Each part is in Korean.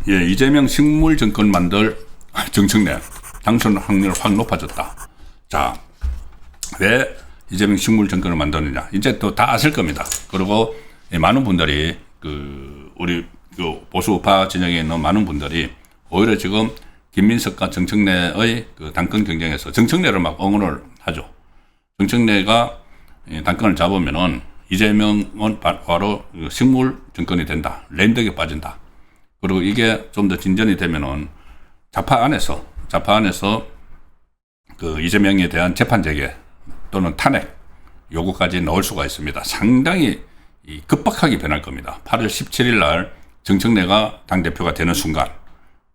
예, 이재명 식물 정권 만들 정청래 당선 확률 확 높아졌다. 자, 왜 이재명 식물 정권을 만드느냐? 이제 또 다 아실 겁니다. 그리고 많은 분들이 우리 보수 우파 진영에 있는 많은 분들이 오히려 지금 김민석과 정청래의 당권 경쟁에서 정청래를 막 응원을 하죠. 정청래가 당권을 잡으면은 이재명은 바로 식물 정권이 된다. 랜덤에 빠진다. 그리고 이게 좀 더 진전이 되면은 좌파 안에서 이재명에 대한 재판 재개 또는 탄핵 요구까지 넣을 수가 있습니다. 상당히 급박하게 변할 겁니다. 8월 17일 날 정청래가 당대표가 되는 순간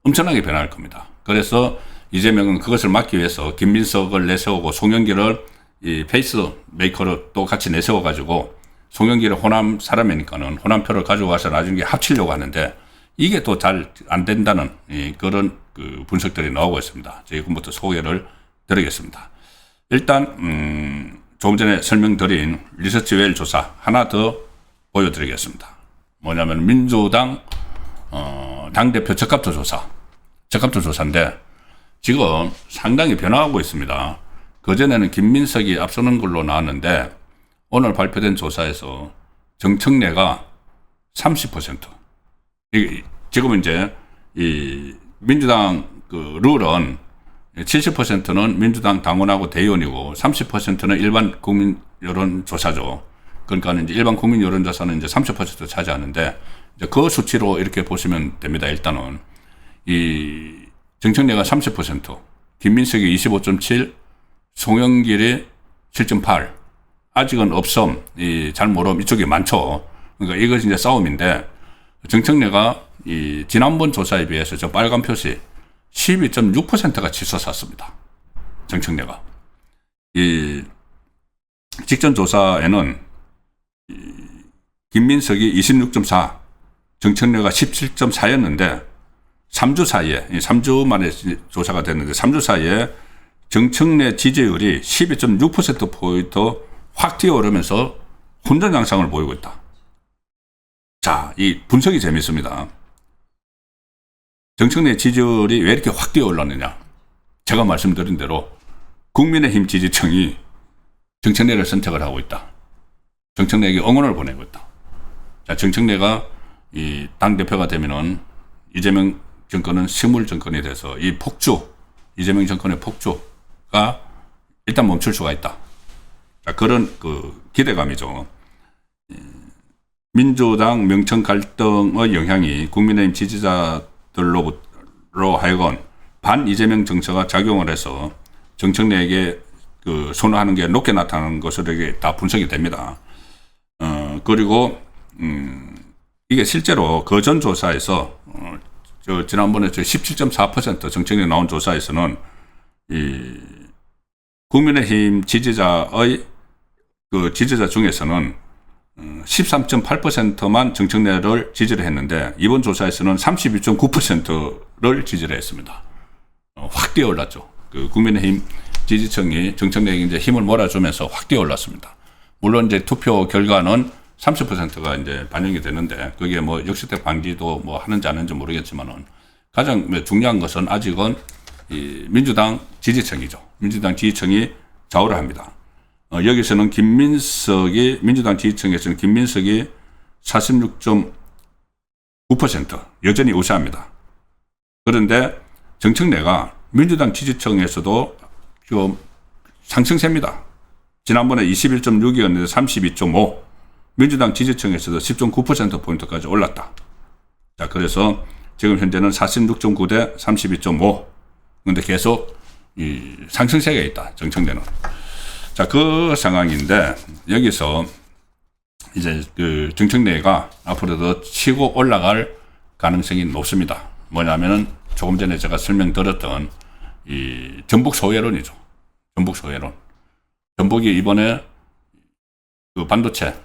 엄청나게 변할 겁니다. 그래서 이재명은 그것을 막기 위해서 김민석을 내세우고 송영길을 이 페이스메이커로 또 같이 내세워가지고 송영길은 호남 사람이니까는 호남표를 가져가서 나중에 합치려고 하는데 이게 또 잘 안 된다는 그런 분석들이 나오고 있습니다. 지금부터 소개를 드리겠습니다. 일단 조금 전에 설명드린 리서치웨일 조사 하나 더 보여드리겠습니다. 뭐냐면 민주당 당대표 적합도 조사인데 지금 상당히 변화하고 있습니다. 그전에는 김민석이 앞서는 걸로 나왔는데 오늘 발표된 조사에서 정청래가 30%. 지금 이제 이 민주당 룰은 70%는 민주당 당원하고 대의원이고 30%는 일반 국민 여론조사죠. 그러니까 이제 일반 국민 여론조사는 이제 30% 차지하는데 이제 그 수치로 이렇게 보시면 됩니다. 일단은 이 정청래가 30%, 김민석이 25.7, 송영길이 7.8. 아직은 없음, 잘 모름 이쪽이 많죠. 그러니까 이것이 이제 싸움인데 정청래가 이 지난번 조사에 비해서 저 빨간 표시 12.6%가 치솟았습니다. 정청래가. 이 직전 조사에는 김민석이 26.4, 정청래가 17.4였는데 3주 사이에, 3주 만에 조사가 됐는데 3주 사이에 정청래 지지율이 12.6%포인트 확 뛰어오르면서 혼전 양상을 보이고 있다. 자, 이 분석이 재밌습니다. 정청래 지지율이 왜 이렇게 확 뛰어올랐느냐? 제가 말씀드린 대로 국민의힘 지지층이 정청래를 선택을 하고 있다. 정청래에게 응원을 보내고 있다. 자, 정청래가 이 당대표가 되면은 이재명 정권은 식물 정권이 돼서 이 이재명 정권의 폭주가 일단 멈출 수가 있다. 자, 그런 기대감이죠. 민주당 명청 갈등의 영향이 국민의힘 지지자들로 하여금 반 이재명 정서가 작용을 해서 정청래에게 선호하는 게 높게 나타나는 것으로 이게 다 분석이 됩니다. 그리고 이게 실제로 그전 조사에서 지난번에 17.4% 정청래 나온 조사에서는 이 국민의힘 지지자의 지지자 중에서는 13.8%만 정청래를 지지를 했는데 이번 조사에서는 32.9%를 지지를 했습니다. 확 뛰어올랐죠. 국민의힘 지지층이 정청래에게 이제 힘을 몰아주면서 확 뛰어올랐습니다. 물론 이제 투표 결과는 30%가 이제 반영이 되는데 그게 뭐 역시택 방지도 뭐 하는지 안 하는지 모르겠지만은 가장 중요한 것은 아직은 이 민주당 지지층이죠. 민주당 지지층이 좌우를 합니다. 여기서는 민주당 지지층에서는 김민석이 46.9% 여전히 우세합니다. 그런데 정청래가 민주당 지지층에서도 좀 상승세입니다. 지난번에 21.6이었는데 32.5, 민주당 지지층에서도 10.9%포인트까지 올랐다. 자, 그래서 지금 현재는 46.9 대 32.5. 근데 계속 이 상승세가 있다, 정청래는. 자, 그 상황인데, 여기서 이제 정청래가 앞으로 더 치고 올라갈 가능성이 높습니다. 뭐냐면은 조금 전에 제가 설명드렸던 이 전북 소외론이죠. 전북 소외론. 전북이 이번에 반도체,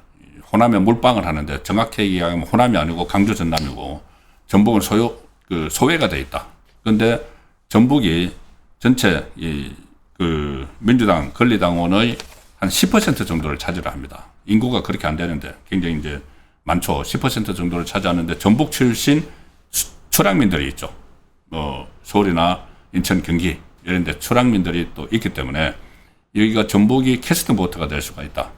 호남에 몰빵을 하는데 정확히 얘기하면 호남이 아니고 강주 전남이고 전북은 소외가 돼 있다. 그런데 전북이 전체 민주당 권리당원의 한 10% 정도를 차지를 합니다. 인구가 그렇게 안 되는데 굉장히 이제 많죠. 10% 정도를 차지하는데 전북 출신 출향민들이 있죠. 서울이나 인천, 경기 이런 데 출향민들이 또 있기 때문에 여기가 전북이 캐스팅 보트가 될 수가 있다.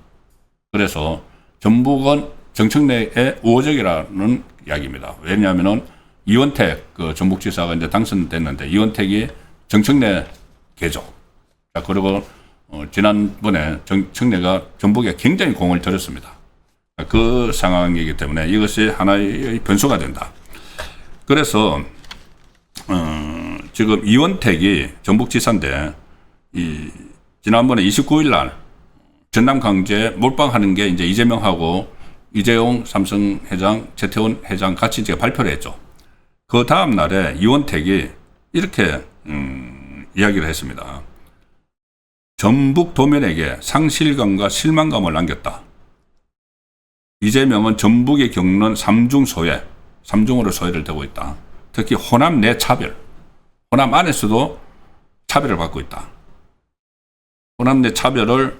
그래서 전북은 정청래의 우호적이라는 이야기입니다. 왜냐하면은 이원택 그 전북지사가 이제 당선됐는데 이원택이 정청래 계조. 그리고 지난번에 정청래가 전북에 굉장히 공을 들였습니다. 그 상황이기 때문에 이것이 하나의 변수가 된다. 그래서 지금 이원택이 전북지사인데 지난번에 29일 날 전남 강제 몰빵하는 게 이제 이재명하고 이재용 삼성 회장, 최태원 회장 같이 이제 발표를 했죠. 그 다음 날에 이원택이 이렇게 이야기를 했습니다. 전북 도민에게 상실감과 실망감을 남겼다. 이재명은 전북이 겪는 삼중 소외, 삼중으로 소외를 되고 있다. 특히 호남 내 차별, 호남 안에서도 차별을 받고 있다. 호남 내 차별을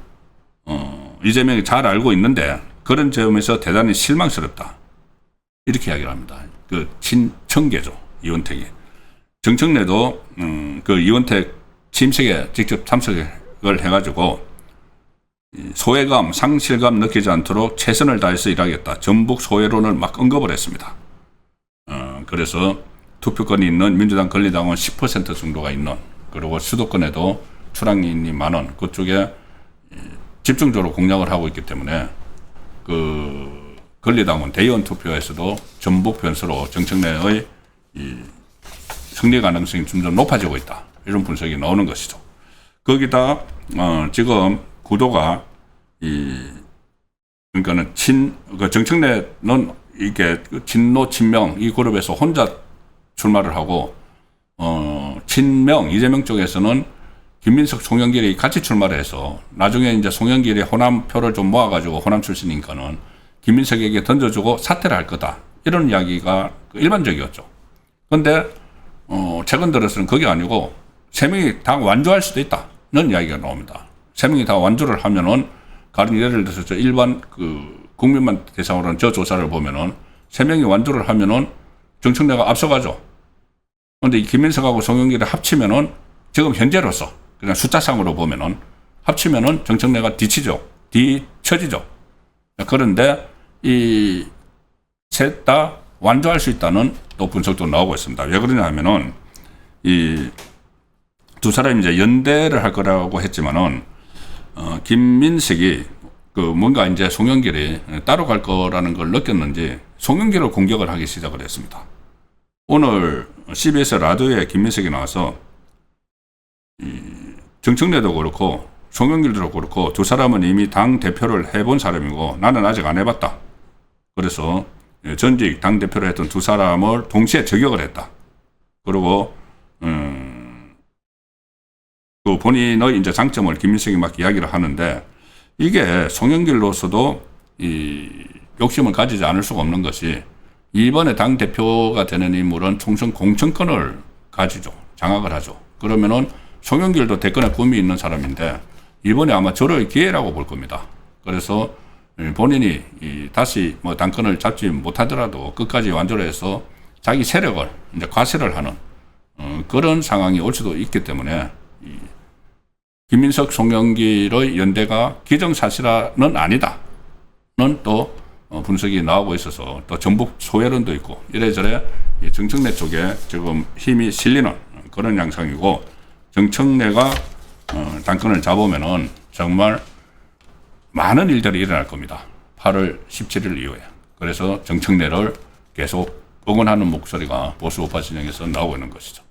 이재명이 잘 알고 있는데 그런 점에서 대단히 실망스럽다. 이렇게 이야기를 합니다. 그 친청계죠, 이원택이. 정청래도 그 이원택 취임식에 직접 참석을 해가지고 소외감, 상실감 느끼지 않도록 최선을 다해서 일하겠다. 전북 소외론을 막 언급을 했습니다. 그래서 투표권이 있는 민주당, 권리당원 10% 정도가 있는, 그리고 수도권에도 출향인이 많은 그쪽에 집중적으로 공략을 하고 있기 때문에 그 권리당원 대의원 투표에서도 전북 변수로 정청래의 이 승리 가능성이 점점 높아지고 있다. 이런 분석이 나오는 것이죠. 거기다 지금 구도가 그러니까는 정청래는 이게 친노 친명 이 그룹에서 혼자 출마를 하고 친명 이재명 쪽에서는 김민석, 송영길이 같이 출마를 해서 나중에 이제 송영길이 호남 표를 좀 모아가지고 호남 출신이니까는 김민석에게 던져주고 사퇴를 할 거다. 이런 이야기가 일반적이었죠. 그런데 최근 들어서는 그게 아니고 세 명이 다 완주할 수도 있다는 이야기가 나옵니다. 세 명이 다 완주를 하면은 가령 예를 들어서 저 일반 그 국민만 대상으로 하는 저 조사를 보면은 세 명이 완주를 하면은 정청래가 앞서가죠. 그런데 이 김민석하고 송영길을 합치면은 지금 현재로서 그냥 숫자상으로 보면은 합치면은 정청래가 뒤처지죠. 그런데 이 셋 다 완주할 수 있다는 또 분석도 나오고 있습니다. 왜 그러냐 하면은 이 두 사람이 이제 연대를 할 거라고 했지만은 김민석이 그 뭔가 이제 송영길이 따로 갈 거라는 걸 느꼈는지 송영길을 공격을 하기 시작을 했습니다. 오늘 CBS 라디오에 김민석이 나와서 정청래도 그렇고 송영길도 그렇고 두 사람은 이미 당 대표를 해본 사람이고 나는 아직 안 해봤다. 그래서 전직 당 대표를 했던 두 사람을 동시에 저격을 했다. 그리고 그 본인의 이제 장점을 김민석이 막 이야기를 하는데 이게 송영길로서도 이 욕심을 가지지 않을 수가 없는 것이 이번에 당 대표가 되는 인물은 총선 공천권을 가지죠. 장악을 하죠. 그러면은 송영길도 대권에 꿈이 있는 사람인데 이번에 아마 저럴 기회라고 볼 겁니다. 그래서 본인이 다시 뭐 당권을 잡지 못하더라도 끝까지 완주를 해서 자기 세력을 이제 과세를 하는 그런 상황이 올 수도 있기 때문에 김민석, 송영길의 연대가 기정사실화는 아니다는 또 분석이 나오고 있어서 또 전북 소외론도 있고 이래저래 정청래 쪽에 지금 힘이 실리는 그런 양상이고 정청래가 당권을 잡으면은 정말 많은 일들이 일어날 겁니다. 8월 17일 이후에. 그래서 정청래를 계속 응원하는 목소리가 보수 우파 진영에서 나오고 있는 것이죠.